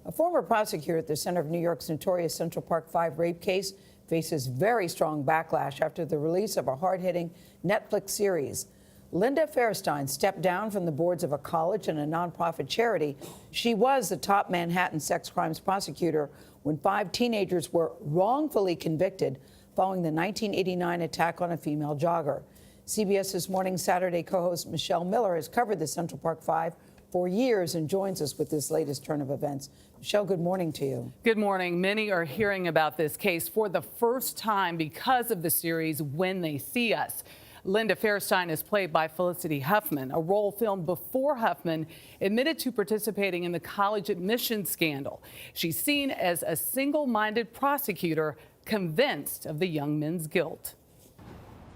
A former prosecutor at the center of New York's notorious Central Park 5 rape case faces very strong backlash after the release of a hard-hitting Netflix series. Linda Fairstein stepped down from the boards of a college and a nonprofit charity. She was the top Manhattan sex crimes prosecutor when 5 teenagers were wrongfully convicted following the 1989 attack on a female jogger. CBS This Morning Saturday co-host Michelle Miller has covered the Central Park 5 for years and joins us with this latest turn of events. Michelle, good morning to you. Good morning. Many are hearing about this case for the first time because of the series When They See Us. Linda Fairstein is played by Felicity Huffman, a role filmed before Huffman admitted to participating in the college admissions scandal. She's seen as a single-minded prosecutor convinced of the young men's guilt.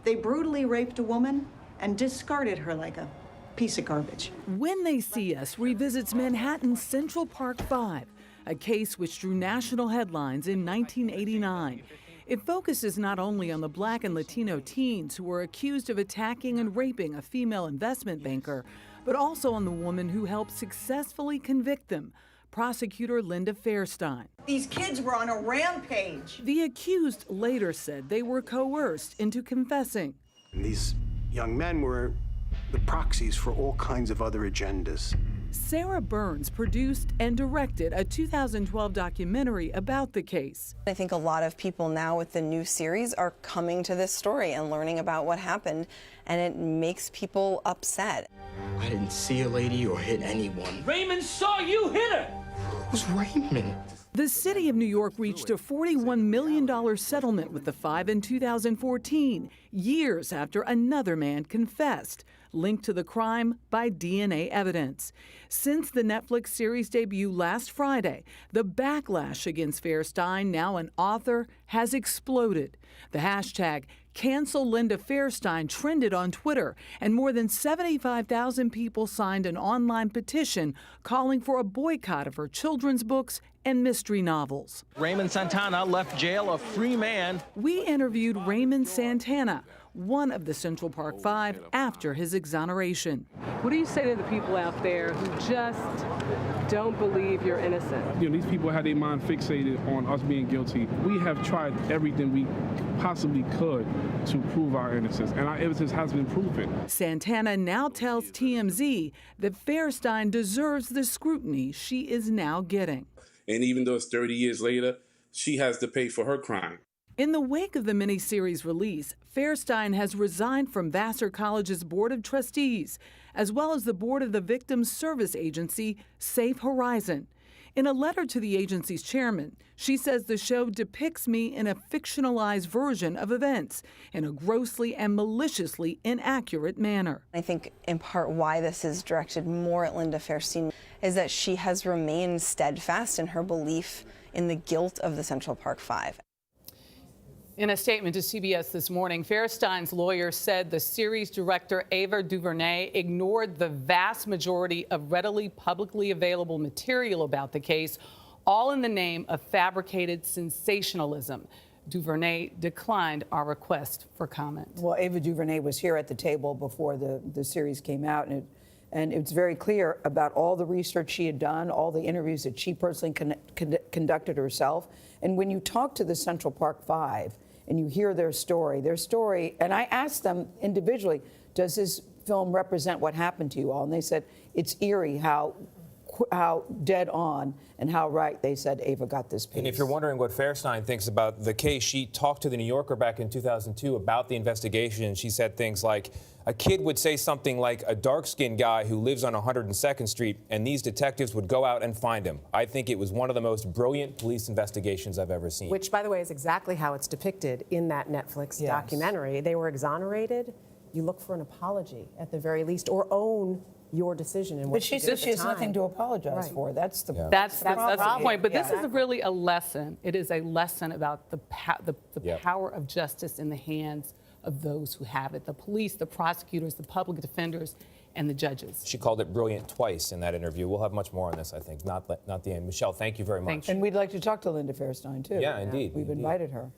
They brutally raped a woman and discarded her like a piece of garbage. When They See Us revisits Manhattan's Central Park 5, a case which drew national headlines in 1989. It focuses not only on the Black and Latino teens who were accused of attacking and raping a female investment banker, but also on the woman who helped successfully convict them, prosecutor Linda Fairstein. These kids were on a rampage. The accused later said they were coerced into confessing. And these young men were the proxies for all kinds of other agendas. Sarah Burns produced and directed a 2012 documentary about the case. I think a lot of people now with the new series are coming to this story and learning about what happened, and it makes people upset. I didn't see a lady or hit anyone. Raymond saw you hit her! Who's Raymond? The city of New York reached a $41 million settlement with the 5 in 2014, years after another man confessed, linked to the crime by DNA evidence. Since the Netflix series debut last Friday, the backlash against Fairstein, now an author, has exploded. The hashtag Cancel Linda Fairstein trended on Twitter, and more than 75,000 people signed an online petition calling for a boycott of her children's books and mystery novels. Raymond Santana left jail a free man. We interviewed Raymond Santana, one of the Central Park 5, after his exoneration. What do you say to the people out there who just don't believe you're innocent? You know, these people have their mind fixated on us being guilty. We have tried everything we possibly could to prove our innocence, and our innocence has been proven. Santana now tells TMZ that Fairstein deserves the scrutiny she is now getting. And even though it's 30 years later, she has to pay for her crime. In the wake of the miniseries release, Fairstein has resigned from Vassar College's Board of Trustees, as well as the board of the victim service agency, Safe Horizon. In a letter to the agency's chairman, she says the show depicts me in a fictionalized version of events in a grossly and maliciously inaccurate manner. I think in part why this is directed more at Linda Fairstein is that she has remained steadfast in her belief in the guilt of the Central Park 5. In a statement to CBS This Morning, Fairstein's lawyer said the series director Ava DuVernay ignored the vast majority of readily publicly available material about the case, all in the name of fabricated sensationalism. DuVernay declined our request for comment. Well, Ava DuVernay was here at the table before the series came out, and it's very clear about all the research she had done, all the interviews that she personally conducted herself. And when you talk to the Central Park 5 and you hear their story, and I asked them individually, does this film represent what happened to you all? And they said, it's eerie how dead on and how right they said Ava got this piece. And if you're wondering what Fairstein thinks about the case, she talked to the New Yorker back in 2002 about the investigation. She said things like, a kid would say something like a dark-skinned guy who lives on 102nd Street, and these detectives would go out and find him. I think it was one of the most brilliant police investigations I've ever seen. Which, by the way, is exactly how it's depicted in that Netflix documentary. They were exonerated. You look for an apology at the very least, or own your decision. And but she says she has nothing to apologize for. That's the that's the point. But this is really a lesson. It is a lesson about the power of justice in the hands of those who have it: the police, the prosecutors, the public defenders, and the judges. She called it brilliant twice in that interview. We'll have much more on this, I think. Not the end. Michelle, thank you very much. And we'd like to talk to Linda Fairstein too. Yeah, indeed. We've invited her.